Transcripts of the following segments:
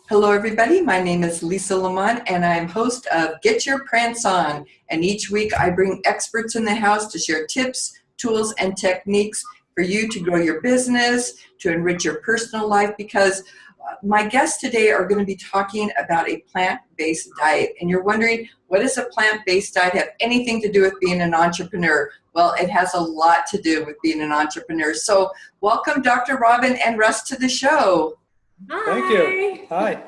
Hello, everybody. My name is Lisa Lamont, and I'm host of Get Your Prance On. And each week I bring experts in the house to share tips, tools, and techniques for you to grow your business, to enrich your personal life, because my guests today are going to be talking about a plant-based diet. And you're wondering, what does a plant-based diet have anything to do with being an entrepreneur? Well, it has a lot to do with being an entrepreneur. So welcome, Dr. Robyn and Russ, to the show. Hi. Thank you. Hi.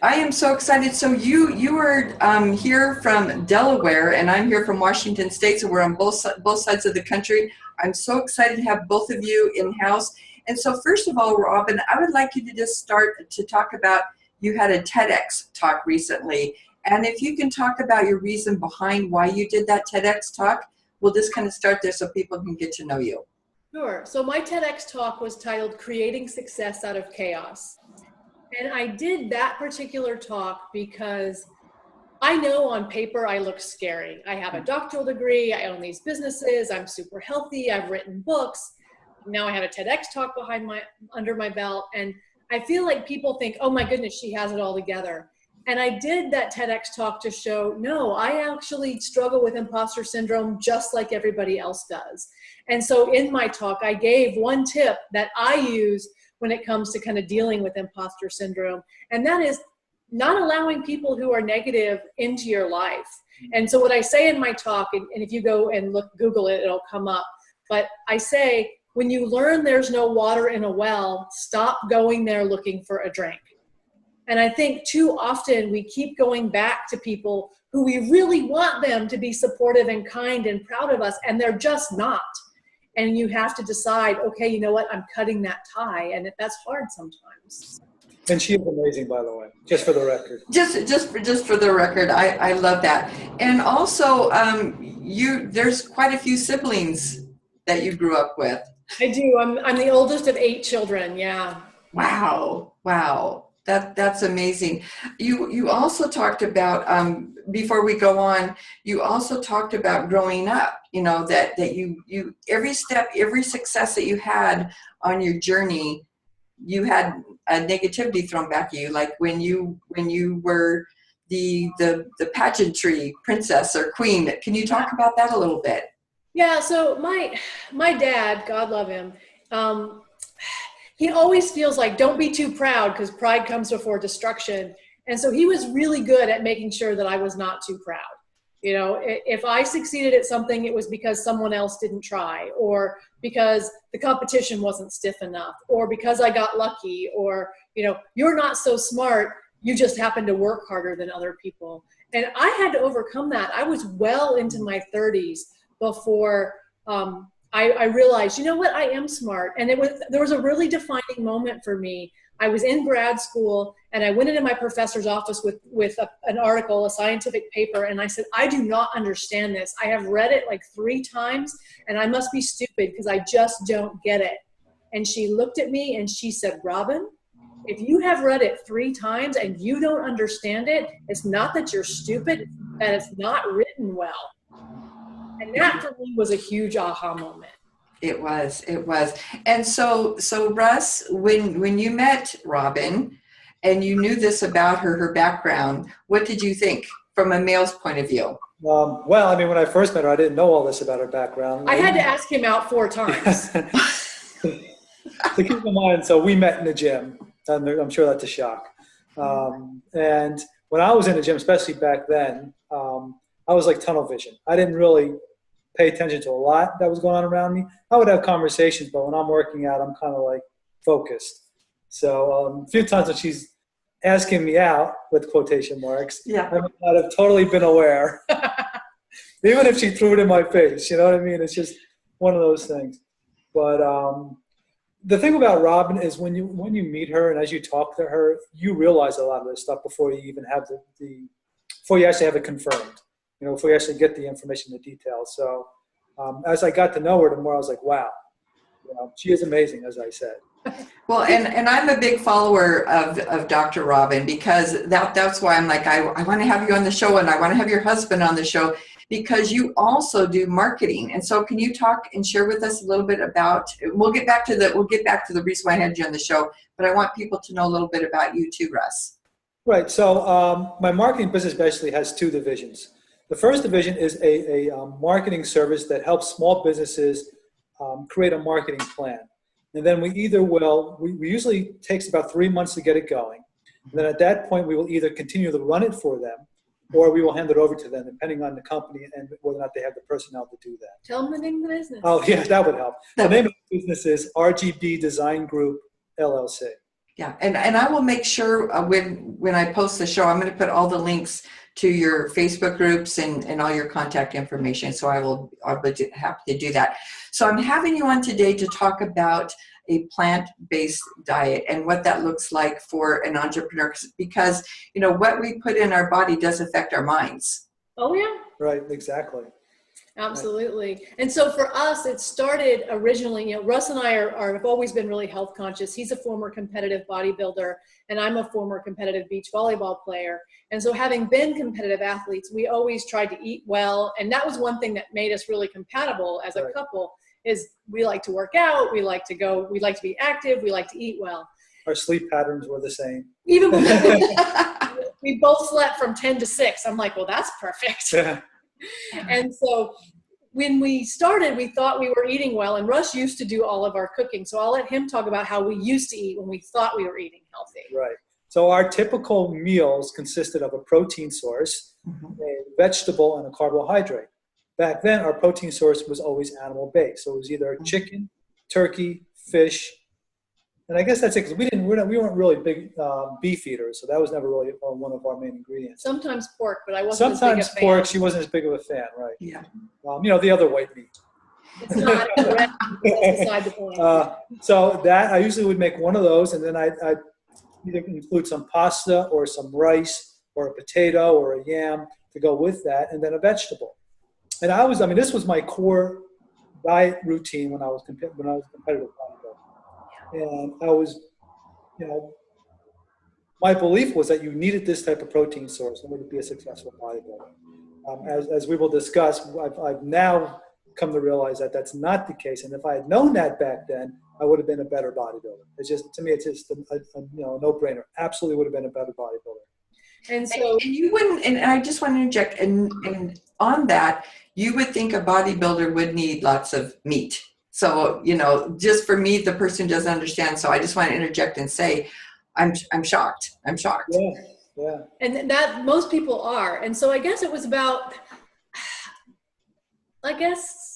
I am so excited. So you are here from Delaware, and I'm here from Washington State. So we're on both sides of the country. I'm so excited to have both of you in-house. And so first of all, Robyn, I would like you to just start to talk about, you had a TEDx talk recently. And if you can talk about your reason behind why you did that TEDx talk, we'll just kind of start there so people can get to know you. Sure. So my TEDx talk was titled Creating Success Out of Chaos. And I did that particular talk because I know on paper I look scary. I have a doctoral degree, I own these businesses, I'm super healthy, I've written books. Now I have a TEDx talk under my belt, and I feel like people think, oh my goodness, she has it all together. And I did that TEDx talk to show, no, I actually struggle with imposter syndrome just like everybody else does. And so in my talk, I gave one tip that I use when it comes to kind of dealing with imposter syndrome. And that is not allowing people who are negative into your life. And so what I say in my talk, and if you go and Google it, it'll come up. But I say, when you learn there's no water in a well, stop going there looking for a drink. And I think too often we keep going back to people who we really want them to be supportive and kind and proud of us, and they're just not. And you have to decide, okay, you know what, I'm cutting that tie, and that's hard sometimes. And she is amazing, by the way, just for the record. Just for the record, I love that. And also, there's quite a few siblings that you grew up with. I do. I'm the oldest of 8 children. Yeah. Wow. That's amazing. You also talked about, before we go on, you also talked about growing up, that you every step, every success that you had on your journey, you had a negativity thrown back at you, like when you were the pageantry princess or queen. Can you talk about that a little bit? Yeah, so my dad, God love him, he always feels like, don't be too proud, because pride comes before destruction. And so he was really good at making sure that I was not too proud. If I succeeded at something, it was because someone else didn't try, or because the competition wasn't stiff enough, or because I got lucky, or, you're not so smart, you just happen to work harder than other people. And I had to overcome that. I was well into my 30s before I realized, you know what, I am smart. And there was a really defining moment for me. I was in grad school, and I went into my professor's office with an article, a scientific paper, and I said, I do not understand this. I have read it like 3 times, and I must be stupid because I just don't get it. And she looked at me and she said, Robyn, if you have read it 3 times and you don't understand it, it's not that you're stupid, it's that it's not written well. And that for me was a huge aha moment. It was. And so Russ, when you met Robyn and you knew this about her background, what did you think from a male's point of view? Well, when I first met her, I didn't know all this about her background. I had to ask him out 4 times. To keep in mind, so we met in the gym, and I'm sure that's a shock. And when I was in the gym, especially back then, I was like tunnel vision. I didn't really pay attention to a lot that was going on around me. I would have conversations, but when I'm working out, I'm kind of like focused. So a few times when she's asking me out, with quotation marks, yeah, I might not have totally been aware. Even if she threw it in my face, you know what I mean? It's just one of those things. But the thing about Robyn is when you meet her and as you talk to her, you realize a lot of this stuff before you even have before you actually have it confirmed. Before you actually get the information, the details. So as I got to know her, the more I was like, wow, she is amazing, as I said. Well, and I'm a big follower of Dr. Robyn, because that's why I'm like, I want to have you on the show, and I want to have your husband on the show, because you also do marketing. And so can you talk and share with us a little bit about, we'll get back to the reason why I had you on the show, but I want people to know a little bit about you too, Russ. Right. So my marketing business basically has two divisions. The first division is a marketing service that helps small businesses create a marketing plan. And then we usually takes about 3 months to get it going. And then at that point, we will either continue to run it for them or we will hand it over to them, depending on the company and whether or not they have the personnel to do that. Tell them the name of the business. Oh, yeah, that would help. The name of the business is RGB Design Group, LLC. Yeah, and I will make sure when I post the show, I'm going to put all the links to your Facebook groups and all your contact information. So I'll be happy to do that. So I'm having you on today to talk about a plant-based diet and what that looks like for an entrepreneur, because what we put in our body does affect our minds. Oh yeah. Right, exactly. Absolutely. And so for us, it started originally, Russ and I have always been really health conscious. He's a former competitive bodybuilder and I'm a former competitive beach volleyball player. And so having been competitive athletes, we always tried to eat well. And that was one thing that made us really compatible as a couple is we like to work out. We like to be active. We like to eat well. Our sleep patterns were the same. Even we both slept from 10 to 6. I'm like, well, that's perfect. Yeah. And so when we started, we thought we were eating well, and Russ used to do all of our cooking. So I'll let him talk about how we used to eat when we thought we were eating healthy. Right. So our typical meals consisted of a protein source, a vegetable, and a carbohydrate. Back then, our protein source was always animal-based. So it was either chicken, turkey, fish, and I guess that's it, because we weren't really big beef eaters, so that was never really one of our main ingredients. Sometimes pork, but I wasn't Sometimes as big a pork, fan. she wasn't as big of a fan, right? Yeah. The other white meat. It's not correct. That's beside the point. So that, I usually would make one of those, and then I'd either include some pasta or some rice or a potato or a yam to go with that, and then a vegetable. And this was my core diet routine when I was competitive bodybuilder. And I was, my belief was that you needed this type of protein source in order to be a successful bodybuilder. As we will discuss, I've now come to realize that that's not the case. And if I had known that back then, I would have been a better bodybuilder. To me, it's just a no-brainer. Absolutely would have been a better bodybuilder. And so and you wouldn't, and I just want to interject, and on that, you would think a bodybuilder would need lots of meat. So, just for me, the person doesn't understand. So I just want to interject and say, I'm shocked. I'm shocked. Yeah. And that most people are. And so I guess it was about,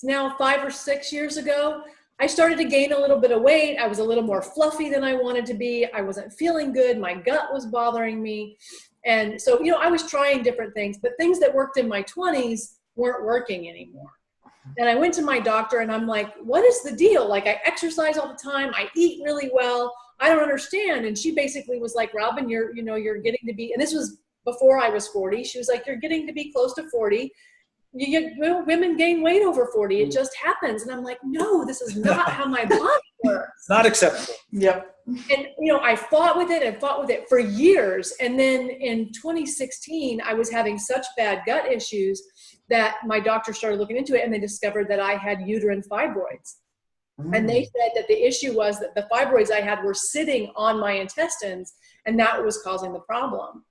now 5 or 6 years ago, I started to gain a little bit of weight. I was a little more fluffy than I wanted to be. I wasn't feeling good. My gut was bothering me. And so, I was trying different things, but things that worked in my 20s weren't working anymore. And I went to my doctor and I'm like, what is the deal? Like, I exercise all the time. I eat really well. I don't understand. And she basically was like, Robyn, you're getting to be, and this was before I was 40. She was like, you're getting to be close to 40. Women gain weight over 40. It just happens. And I'm like, no, this is not how my body works. It's not acceptable. Yep. And, I fought with it for years. And then in 2016, I was having such bad gut issues that my doctor started looking into it, and they discovered that I had uterine fibroids. And they said that the issue was that the fibroids I had were sitting on my intestines, and that was causing the problem.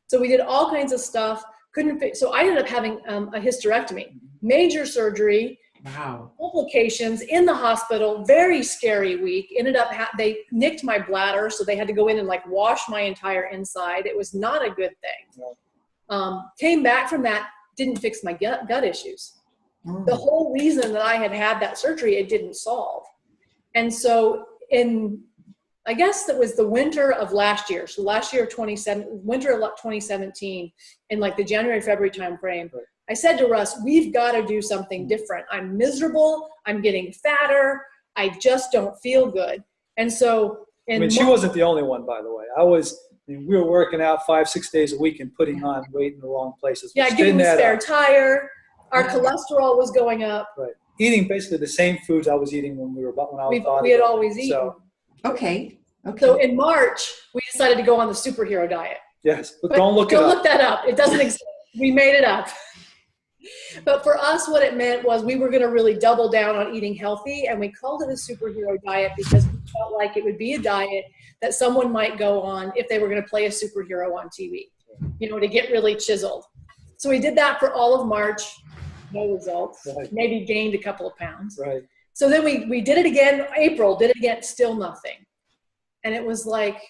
So we did all kinds of stuff, couldn't fit. So I ended up having a hysterectomy, major surgery, Wow. complications in the hospital, very scary week. Ended up, they nicked my bladder, so they had to go in and wash my entire inside. It was not a good thing. Came back from that, didn't fix my gut issues. The whole reason that I had that surgery, it didn't solve. And so I guess that was the winter of last year. So last year, winter of 2017, in the January, February timeframe, I said to Russ, we've got to do something different. I'm miserable. I'm getting fatter. I just don't feel good. And so she wasn't the only one, by the way. We were working out 5-6 days a week and putting on weight in the wrong places. Yeah, giving me spare tire. Our cholesterol was going up. Right. Eating basically the same foods I was eating when I was bodybuilding. We had always eaten. So, Okay. So in March, we decided to go on the superhero diet. Yes, but don't look it up. Don't look that up. It doesn't exist. We made it up. But for us, what it meant was we were going to really double down on eating healthy, and we called it a superhero diet because we felt like it would be a diet that someone might go on if they were going to play a superhero on TV, you know, to get really chiseled. So we did that for all of March, no results, Right. maybe gained a couple of pounds. Right. So then we did it again, April, did it again, still nothing. And it was like,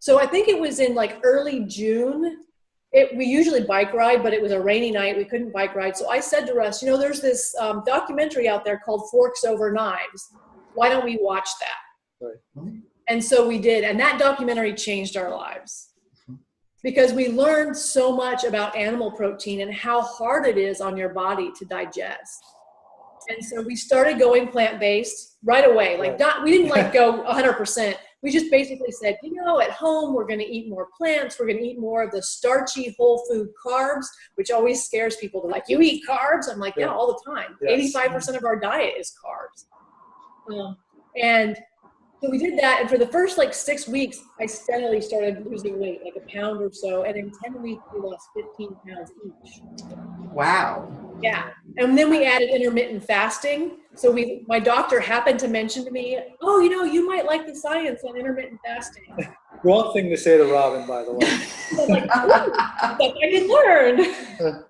so I think it was in like early June. We usually bike ride, but it was a rainy night. We couldn't bike ride. So I said to Russ, you know, there's this documentary out there called Forks Over Knives. Why don't we watch that? Right. And so we did. And that documentary changed our lives because we learned so much about animal protein and how hard it is on your body to digest. And so we started going plant-based right away. Like we didn't like go 100%. We just basically said, you know, at home, we're going to eat more plants. We're going to eat more of the starchy whole food carbs, which always scares people. They're like, you eat carbs? I'm like, yeah, all the time. Yes. 85% of our diet is carbs. And so we did that. And for the first like 6 weeks, I steadily started losing weight, like a pound or so. And in 10 weeks, we lost 15 pounds each. Wow. Yeah. And then we added intermittent fasting. So my doctor happened to mention to me, oh, you know, you might like the science on intermittent fasting. Wrong thing to say to Robyn, by the way. I'm like, oh, I can learn.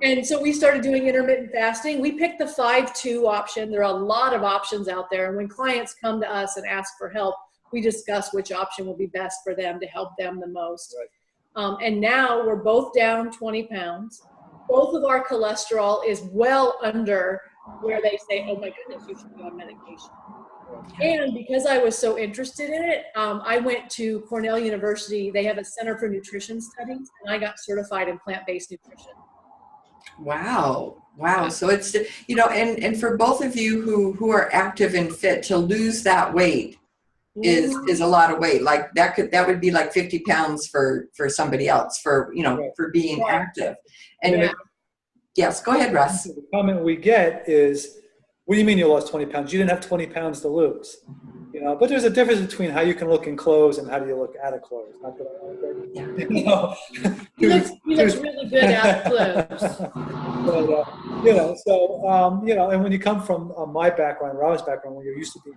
And so we started doing intermittent fasting. We picked the 5-2 option. There are a lot of options out there. And when clients come to us and ask for help, we discuss which option will be best for them to help them the most. Right. And now we're both down 20 pounds. Both of our cholesterol is well under where they say, oh my goodness, you should be on medication. And because I was so interested in it, I went to Cornell University. They have a Center for Nutrition Studies, and I got certified in plant-based nutrition. Wow. Wow. So it's, you know, and for both of you who are active and fit, to lose that weight is a lot of weight. Like that would be like 50 pounds for somebody else for, you know, for being active. And yes, go ahead, Russ. The comment we get is, what do you mean you lost 20 pounds? You didn't have 20 pounds to lose. You know, but there's a difference between how you can look in clothes and how do you look out of clothes. Not that I like you know, he looks really good out of clothes. But, you know, so, you know, and when you come from my background, Robyn's background, when you're used to being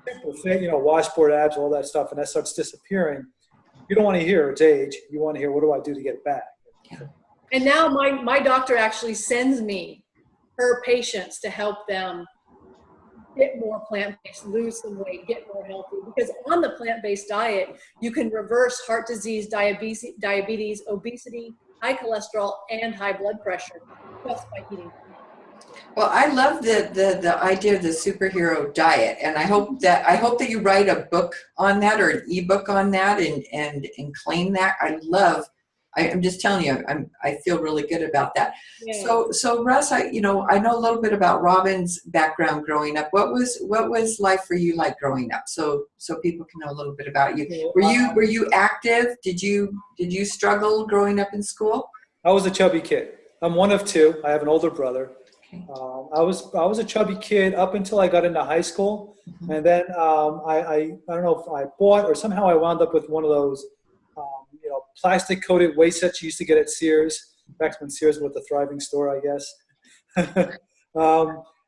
super fit, you know, washboard abs, all that stuff, and that starts disappearing, you don't want to hear it's age. You want to hear, what do I do to get it back? Yeah. And now my doctor actually sends me her patients to help them get more plant-based, lose some weight, get more healthy. Because on the plant-based diet, you can reverse heart disease, diabetes, obesity, high cholesterol, and high blood pressure just by eating. Well, I love the idea of the superhero diet, and I hope that you write a book on that or an ebook on that and claim that. I'm just telling you, I feel really good about that. Yeah. So Russ, I know a little bit about Robyn's background growing up. What was life for you like growing up? So people can know a little bit about you. Were you active? Did you struggle growing up in school? I was a chubby kid. I'm one of two. I have an older brother. Okay. I was a chubby kid up until I got into high school, and then I don't know if I bought or somehow I wound up with one of those plastic coated waist sets you used to get at Sears, back when Sears was the thriving store, I guess.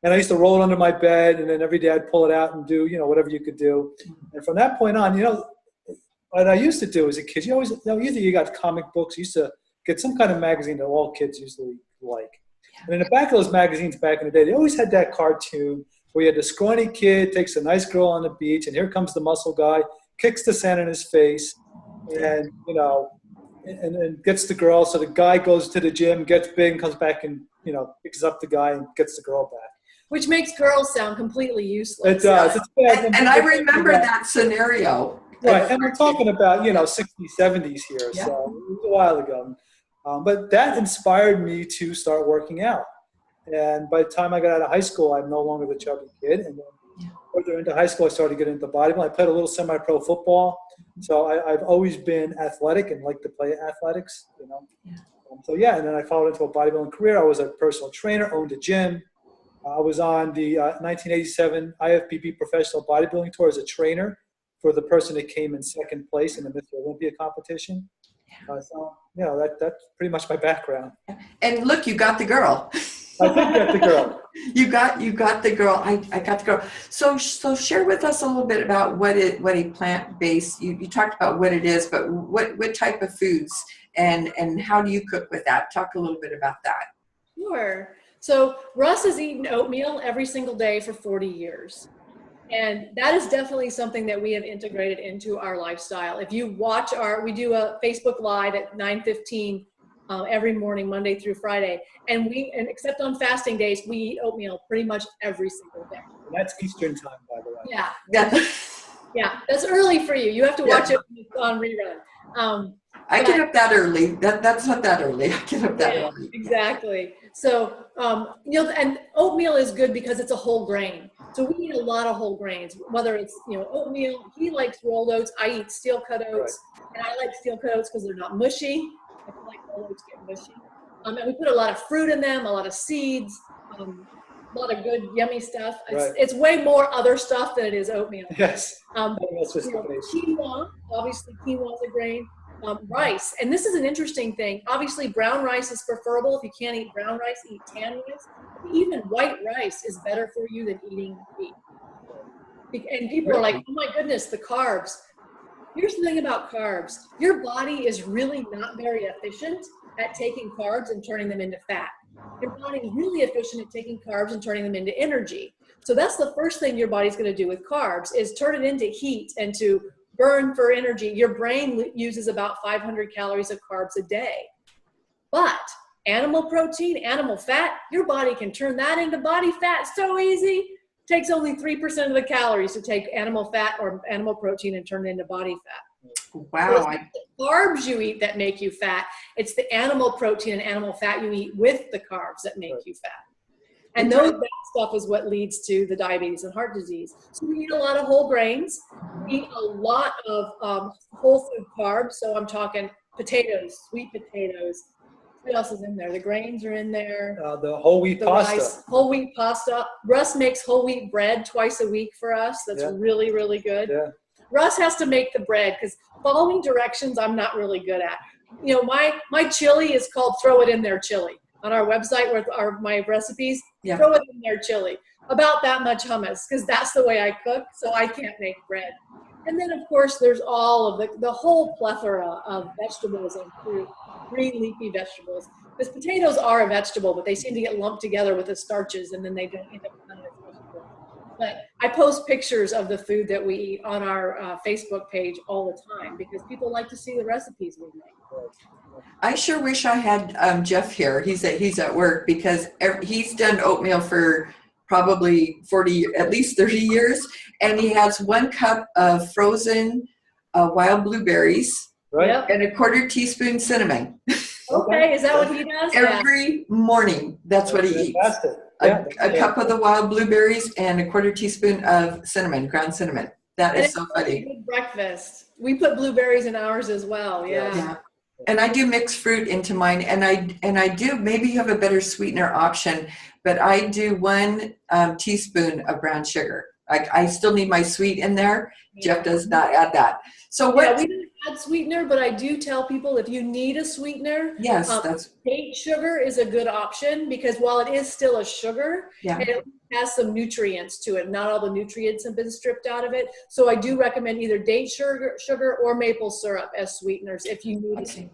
And I used to roll it under my bed, and then every day I'd pull it out and do, whatever you could do. And from that point on, what I used to do as a kid, either you got comic books, you used to get some kind of magazine that all kids usually like. And in the back of those magazines back in the day, they always had that cartoon where you had the scrawny kid takes a nice girl on the beach, and here comes the muscle guy, kicks the sand in his face, and and gets the girl. So the guy goes to the gym, gets big, and comes back and picks up the guy and gets the girl back. Which makes girls sound completely useless. It does. And I remember that scenario. Right, and we're talking about 60s, 70s here, yeah. So it was a while ago. But that inspired me to start working out. And by the time I got out of high school, I'm no longer the chubby kid. And then further into high school, I started getting into bodybuilding. I played a little semi-pro football. So I've always been athletic and like to play athletics, and then I followed into a bodybuilding career. I was a personal trainer, owned a gym. I was on the 1987 IFBB Professional Bodybuilding Tour as a trainer for the person that came in second place in the Mr. Olympia competition. So, that's pretty much my background. And look, you got the girl. I did get the girl. You got the girl. I got the girl. So share with us a little bit about what a plant-based, you talked about what it is, but what type of foods and how do you cook with that? Talk a little bit about that. Sure. So Russ has eaten oatmeal every single day for 40 years. And that is definitely something that we have integrated into our lifestyle. If you watch we do a Facebook Live at 9:15 every morning, Monday through Friday. And except on fasting days, we eat oatmeal pretty much every single day. And that's Eastern time, by the way. Yeah. Yeah. Yeah. That's early for you. You have to watch it on rerun. I get up that early. That's not that early. I get up that early. Exactly. So, and oatmeal is good because it's a whole grain. So we eat a lot of whole grains, whether it's, oatmeal. He likes rolled oats. I eat steel cut oats. Right. And I like steel cut oats because they're not mushy. I feel like rolled oats get mushy. And we put a lot of fruit in them, a lot of seeds, a lot of good, yummy stuff. It's way more other stuff than it is oatmeal. Yes. Quinoa, obviously quinoa is a grain. Rice, and this is an interesting thing. Obviously, brown rice is preferable. If you can't eat brown rice, eat tan rice. Even white rice is better for you than eating wheat. And people are like, oh my goodness, the carbs. Here's the thing about carbs. Your body is really not very efficient at taking carbs and turning them into fat. Your body is really efficient at taking carbs and turning them into energy. So that's the first thing your body's going to do with carbs is turn it into heat and to burn for energy. Your brain uses about 500 calories of carbs a day. But animal protein, animal fat, your body can turn that into body fat so easy. It takes only 3% of the calories to take animal fat or animal protein and turn it into body fat. Wow. So it's the carbs you eat that make you fat. It's the animal protein and animal fat you eat with the carbs that make you fat. And that stuff is what leads to the diabetes and heart disease. So we eat a lot of whole grains. We eat a lot of whole food carbs. So I'm talking potatoes, sweet potatoes. What else is in there? The grains are in there. The whole wheat pasta. Rice, whole wheat pasta. Russ makes whole wheat bread twice a week for us. That's really, really good. Yeah. Russ has to make the bread because following directions I'm not really good at. My chili is called Throw It In There Chili. On our website with my recipes, throw it in there chili. About that much hummus, because that's the way I cook, so I can't make bread. And then, of course, there's all of the whole plethora of vegetables and fruit, green leafy vegetables. Because potatoes are a vegetable, but they seem to get lumped together with the starches, and then they don't end up counted as vegetables. But I post pictures of the food that we eat on our Facebook page all the time, because people like to see the recipes we make. I sure wish I had Jeff here. He's at work because he's done oatmeal for probably at least 30 years, and he has 1 cup of frozen wild blueberries and a 1/4 teaspoon cinnamon. Okay, is that what he does? Every morning, that's what he eats. A cup of the wild blueberries and a 1/4 teaspoon of cinnamon, ground cinnamon. That is so funny. Good breakfast. We put blueberries in ours as well. Yeah. And I do mix fruit into mine, and I do, maybe you have a better sweetener option, but I do 1 teaspoon of brown sugar. I still need my sweet in there. Yeah. Jeff does not add that. So we don't add sweetener, but I do tell people if you need a sweetener, that's date sugar is a good option because while it is still a sugar, it has some nutrients to it. Not all the nutrients have been stripped out of it. So I do recommend either date sugar or maple syrup as sweeteners if you need it.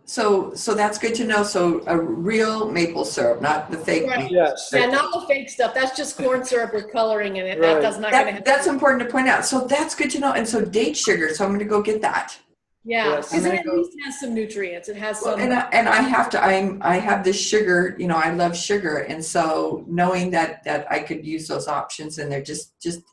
So that's good to know. So a real maple syrup, not the fake. Right. Yes. Yeah, not the fake stuff. That's just corn syrup with coloring in it. Right. That's important to point out. So that's good to know. And so date sugar. So I'm going to go get that. Yeah, because it at least has some nutrients. It has some. And I have to. I have this sugar. I love sugar, and so knowing that I could use those options, and they're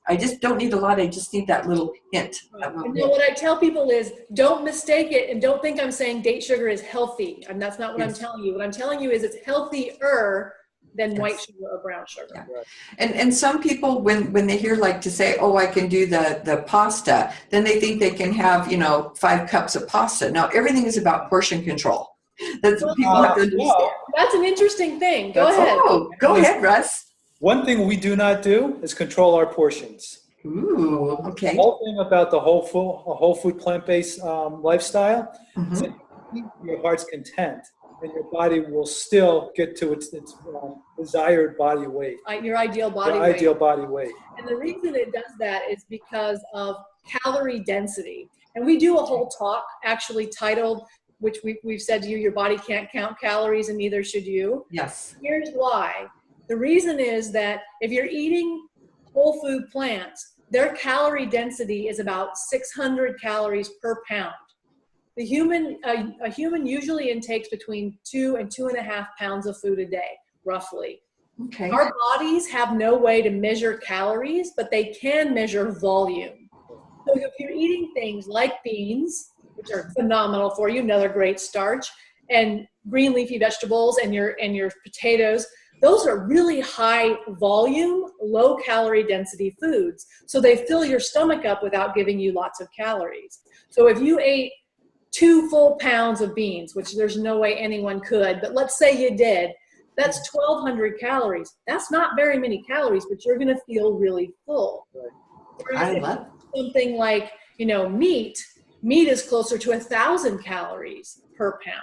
I just don't need a lot. I just need that little hint. Right. And what I tell people is, don't mistake it, and don't think I'm saying date sugar is healthy. And that's not what I'm telling you. What I'm telling you is it's healthier than white sugar or brown sugar. Yeah. And some people, when they hear to say, oh, I can do the pasta, then they think they can have, 5 cups of pasta. Now, everything is about portion control. That's what people have to understand. That's an interesting thing. Go ahead. Go ahead, Russ. One thing we do not do is control our portions. Ooh, The okay. whole thing about the whole food plant-based lifestyle is that you eat to your heart's content, and your body will still get to its desired body weight. Your ideal body Your weight. ideal body weight. And the reason it does that is because of calorie density. And we do a whole talk actually titled, which we've said to you, your body can't count calories and neither should you. Yes. Here's why. The reason is that if you're eating whole food plants, their calorie density is about 600 calories per pound. A human usually intakes between 2 and 2.5 pounds of food a day, roughly. Okay. Our bodies have no way to measure calories, but they can measure volume. So if you're eating things like beans, which are phenomenal for you, another great starch, and green leafy vegetables and your potatoes, those are really high volume, low calorie density foods. So they fill your stomach up without giving you lots of calories. So if you ate 2 full pounds of beans, which there's no way anyone could, but let's say you did, that's 1,200 calories. That's not very many calories, but you're going to feel really full. I love something like, meat is closer to 1,000 calories per pound.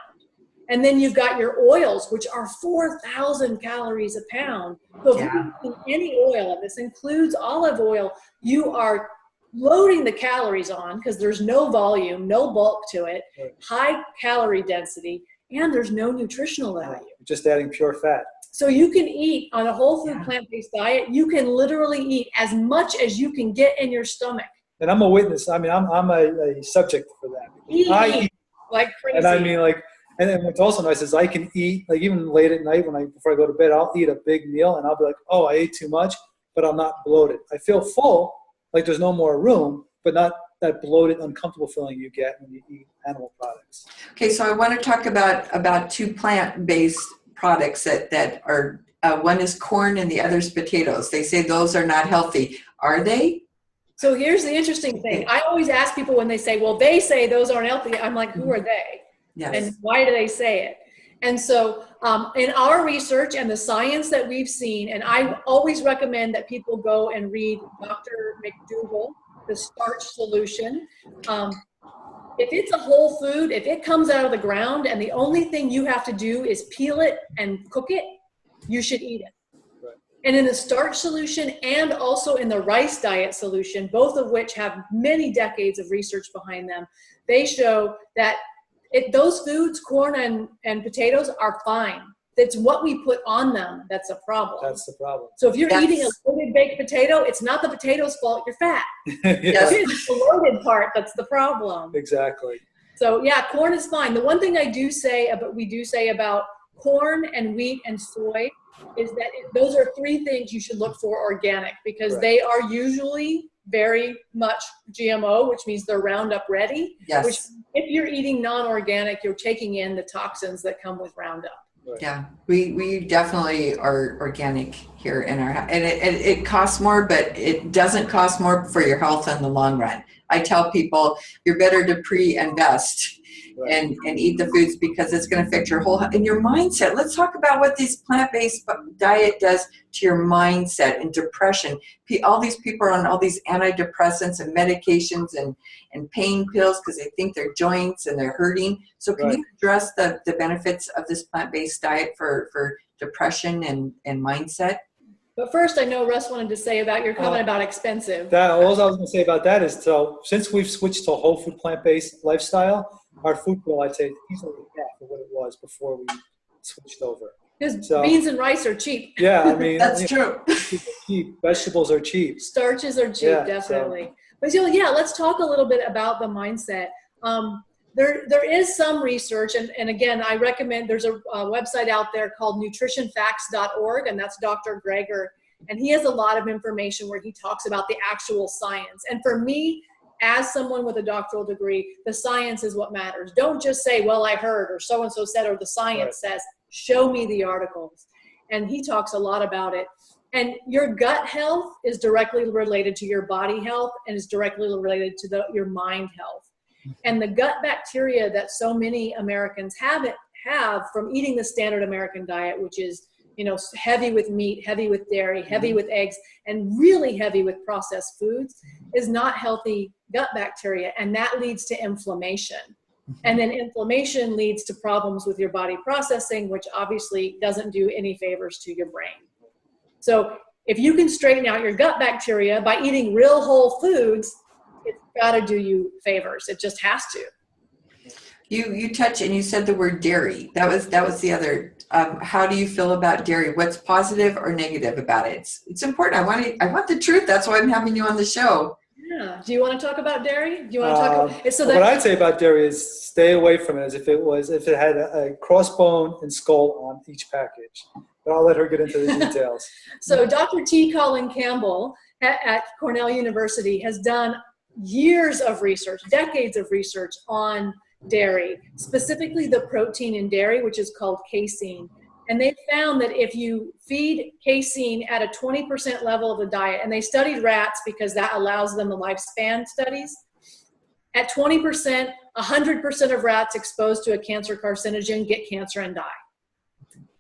And then you've got your oils, which are 4,000 calories a pound. So if you're eating any oil, and this includes olive oil, you are loading the calories on because there's no volume, no bulk to it, high calorie density, and there's no nutritional value. Just adding pure fat. So you can eat on a whole food plant-based diet, you can literally eat as much as you can get in your stomach. And I'm a witness. I mean, I'm a subject for that. I eat like crazy. And I mean, and what's also nice is I can eat, like even late at night before I go to bed, I'll eat a big meal and I'll be like, oh, I ate too much, but I'm not bloated. I feel full, like there's no more room, but not that bloated, uncomfortable feeling you get when you eat animal products. Okay, so I want to talk about 2 plant-based products that are, one is corn and the other is potatoes. They say those are not healthy. Are they? So here's the interesting thing. I always ask people when they say, well, they say those aren't healthy. I'm like, who are they? Yes. And why do they say it? And so in our research and the science that we've seen, and I always recommend that people go and read Dr. McDougall, The Starch Solution. If it's a whole food, if it comes out of the ground and the only thing you have to do is peel it and cook it, you should eat it. Right. And in the starch solution and also in the rice diet solution, both of which have many decades of research behind them, they show that those foods, corn and potatoes, are fine. It's what we put on them that's a problem. That's the problem. So if you're eating a loaded baked potato, it's not the potato's fault, you're fat. It's the loaded part that's the problem. Exactly. So yeah, corn is fine. The one thing we do say about corn and wheat and soy is that those are 3 things you should look for organic, because they are usually very much GMO, which means they're Roundup ready. Yes. Which if you're eating non-organic, you're taking in the toxins that come with Roundup. Right. Yeah, we definitely are organic here in our house, and it costs more, but it doesn't cost more for your health in the long run. I tell people you're better to pre-invest and eat the foods, because it's going to affect your whole and your mindset. Let's talk about what this plant-based diet does to your mindset and depression. All these people are on all these antidepressants and medications and pain pills because they think their joints and they're hurting. So can you address the benefits of this plant-based diet for depression and mindset? But first, I know Russ wanted to say about your comment about expensive. All I was going to say about that is, so since we've switched to a whole food plant-based lifestyle, our food bill, I'd say, is easily half of what it was before we switched over. Because beans and rice are cheap. Yeah, I mean, that's true. Cheap. Vegetables are cheap. Starches are cheap, definitely. So. But let's talk a little bit about the mindset. There is some research, and again, I recommend, there's a website out there called nutritionfacts.org, and that's Dr. Greger, and he has a lot of information where he talks about the actual science. And for me, as someone with a doctoral degree, the science is what matters. Don't just say, well, I heard, or so-and-so said, or the science says. Show me the articles. And he talks a lot about it. And your gut health is directly related to your body health and is directly related to your mind health. And the gut bacteria that so many Americans have from eating the standard American diet, which is, heavy with meat, heavy with dairy, heavy with eggs, and really heavy with processed foods is not healthy gut bacteria. And that leads to inflammation. And then inflammation leads to problems with your body processing, which obviously doesn't do any favors to your brain. So if you can straighten out your gut bacteria by eating real whole foods, it's got to do you favors. It just has to. You touch and you said the word dairy. That was the other. How do you feel about dairy? What's positive or negative about it? It's important. I want the truth. That's why I'm having you on the show. Yeah. Do you want to talk about dairy? Do you want to talk about it? So what I'd say about dairy is stay away from it as if it had a crossbone and skull on each package. But I'll let her get into the details. So Dr. T. Colin Campbell at Cornell University has done years of research, decades of research on dairy, specifically the protein in dairy, which is called casein. And they found that if you feed casein at a 20% level of the diet, and they studied rats because that allows them the lifespan studies, at 20%, 100% of rats exposed to a cancer carcinogen get cancer and die.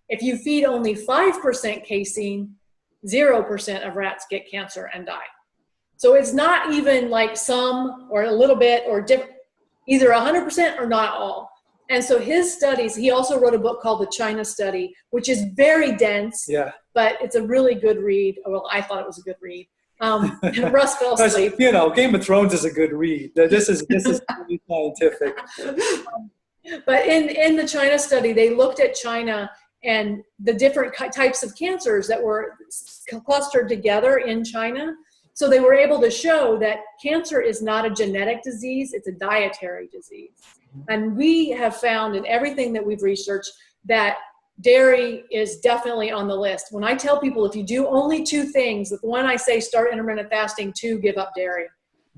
If you feed only 5% casein, 0% of rats get cancer and die. So it's not even like some or a little bit or different, either 100% or not all. And so his studies, he also wrote a book called The China Study, which is very dense, but it's a really good read. Well, I thought it was a good read. Russ fell asleep. Game of Thrones is a good read. This is really scientific. But in the China Study, they looked at China and the different types of cancers that were clustered together in China. So they were able to show that cancer is not a genetic disease, it's a dietary disease. And we have found in everything that we've researched that dairy is definitely on the list. When I tell people if you do only two things, one I say start intermittent fasting, two give up dairy.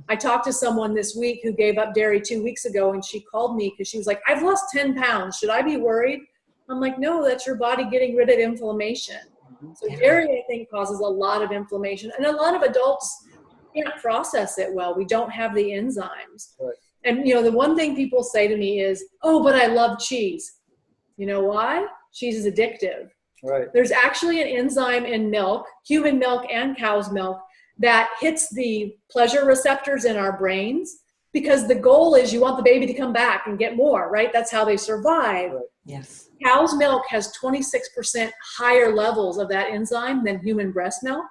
I talked to someone this week who gave up dairy 2 weeks ago, and she called me because she was like, I've lost 10 pounds. Should I be worried? I'm like, no, that's your body getting rid of inflammation. So dairy, I think, causes a lot of inflammation. And a lot of adults can't process it well. We don't have the enzymes. Right. And, the one thing people say to me is, oh, but I love cheese. You know why? Cheese is addictive. Right. There's actually an enzyme in milk, human milk and cow's milk, that hits the pleasure receptors in our brains because the goal is you want the baby to come back and get more, right? That's how they survive. Right. Yes. Cow's milk has 26% higher levels of that enzyme than human breast milk.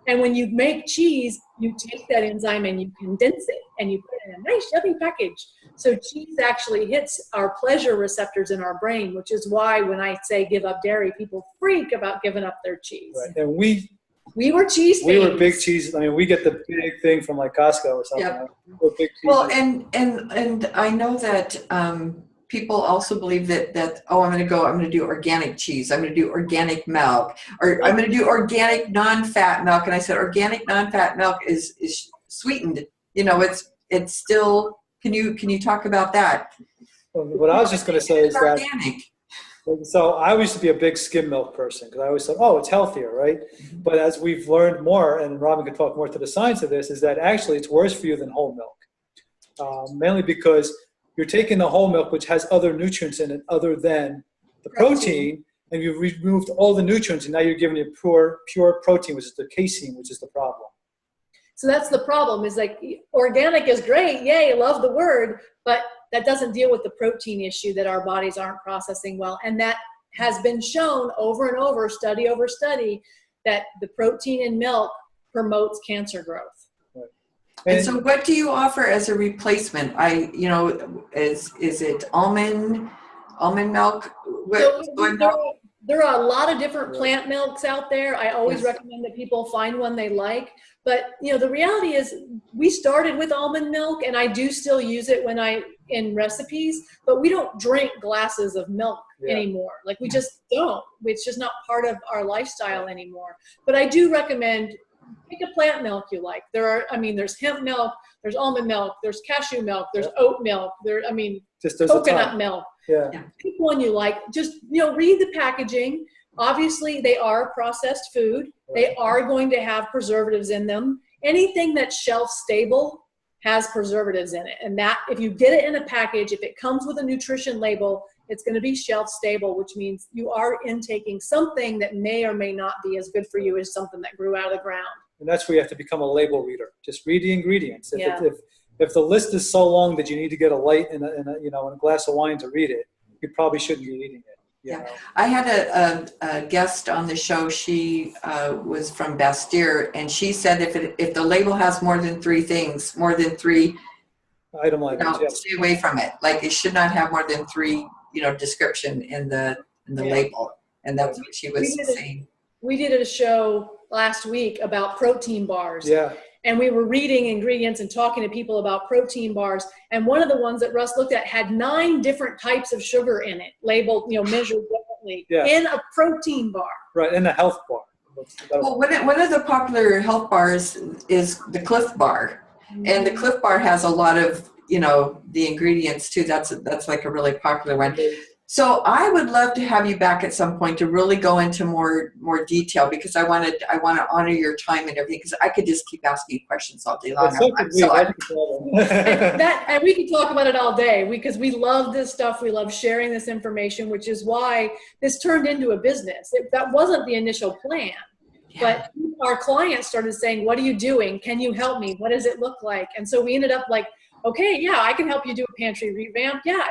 And when you make cheese, you take that enzyme and you condense it and you put it in a nice yummy package. So cheese actually hits our pleasure receptors in our brain, which is why when I say give up dairy, people freak about giving up their cheese. Right. And we were cheese We fiends. were big cheese. I mean, we get the big thing from like Costco or something. Yep. We're big cheese. Well, and I know that people also believe that I'm going to do organic cheese. I'm going to do organic milk, or I'm going to do organic non-fat milk. And I said, organic non-fat milk is sweetened. It's still. Can you talk about that? What I was just going to say is that. Organic. So I used to be a big skim milk person because I always thought, oh, it's healthier, right? Mm-hmm. But as we've learned more, and Robyn can talk more to the science of this, is that actually it's worse for you than whole milk, mainly because you're taking the whole milk, which has other nutrients in it other than the protein, and you've removed all the nutrients, and now you're giving it pure protein, which is the casein, which is the problem. So that's the problem, is like organic is great, yay, love the word, but that doesn't deal with the protein issue that our bodies aren't processing well. And that has been shown over and over, study over study, that the protein in milk promotes cancer growth. Right. And so what do you offer as a replacement? Is it almond milk? There are a lot of different plant milks out there. I always recommend that people find one they like. But, the reality is we started with almond milk, and I do still use it in recipes, but we don't drink glasses of milk anymore. Like we just don't. It's just not part of our lifestyle anymore. But I do recommend pick a plant milk you like. There's hemp milk, there's almond milk, there's cashew milk, there's oat milk, there's coconut milk. Yeah. Pick one you like. Just, read the packaging. Obviously, they are processed food. They are going to have preservatives in them. Anything that's shelf stable has preservatives in it. And that, if you get it in a package, if it comes with a nutrition label, It's going to be shelf stable, which means you are intaking something that may or may not be as good for you as something that grew out of the ground. And that's where you have to become a label reader. Just read the ingredients. Yeah. If the list is so long that you need to get a light and a glass of wine to read it, you probably shouldn't be eating it. You know? I had a guest on the show. She was from Bastyr, and she said if the label has more than 3 things, more than 3 item items, stay away from it. Like it should not have more than 3, description in the label. And that's what she was saying. We did a show last week about protein bars. Yeah. And we were reading ingredients and talking to people about protein bars. And one of the ones that Russ looked at had 9 different types of sugar in it, labeled, measured differently, in a protein bar. Right, in a health bar. Well, one of the popular health bars is the Clif bar. And the Clif bar has a lot of, the ingredients too. That's like a really popular one. So I would love to have you back at some point to really go into more detail, because I want to honor your time and everything, because I could just keep asking you questions all day long. And we can talk about it all day, because we love this stuff. We love sharing this information, which is why this turned into a business. That wasn't the initial plan. Yeah. But our clients started saying, what are you doing? Can you help me? What does it look like? And so we ended up like, okay, yeah, I can help you do a pantry revamp. Yeah.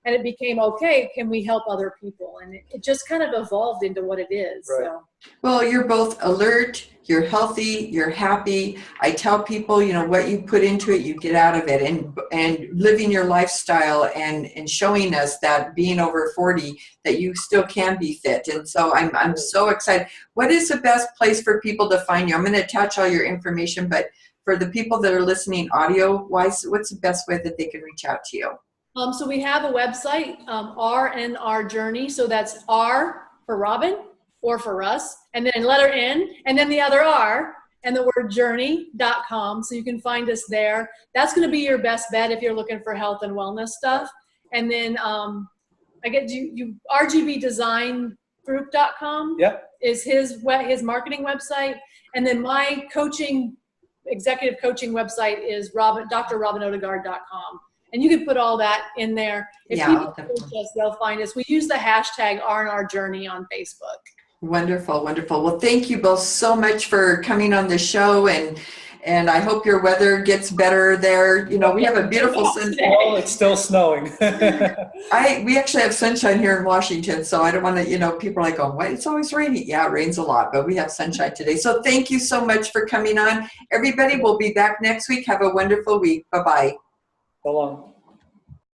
And it became, okay, can we help other people? And it just kind of evolved into what it is. Right. So. Well, you're both alert, you're healthy, you're happy. I tell people, what you put into it, you get out of it. And living your lifestyle and showing us that being over 40, that you still can be fit. And so I'm so excited. What is the best place for people to find you? I'm going to attach all your information, but for the people that are listening audio-wise, what's the best way that they can reach out to you? So we have a website, RNR Journey. So that's R for Robyn, or for Russ, and then letter N, and then the other R, and the word journey.com. So you can find us there. That's going to be your best bet if you're looking for health and wellness stuff. And then I get you RGBdesigngroup.com is his marketing website. And then my executive coaching website is drrobynodegard.com. And you can put all that in there. If people search us, they'll find us. We use the hashtag R&R Journey on Facebook. Wonderful, wonderful. Well, thank you both so much for coming on the show, and I hope your weather gets better there. We have a beautiful sunshine. Oh, it's still snowing. We actually have sunshine here in Washington, so I don't want to, people are like, oh, why? It's always rainy. Yeah, it rains a lot, but we have sunshine today. So thank you so much for coming on. Everybody, we'll be back next week. Have a wonderful week. Bye-bye. So long.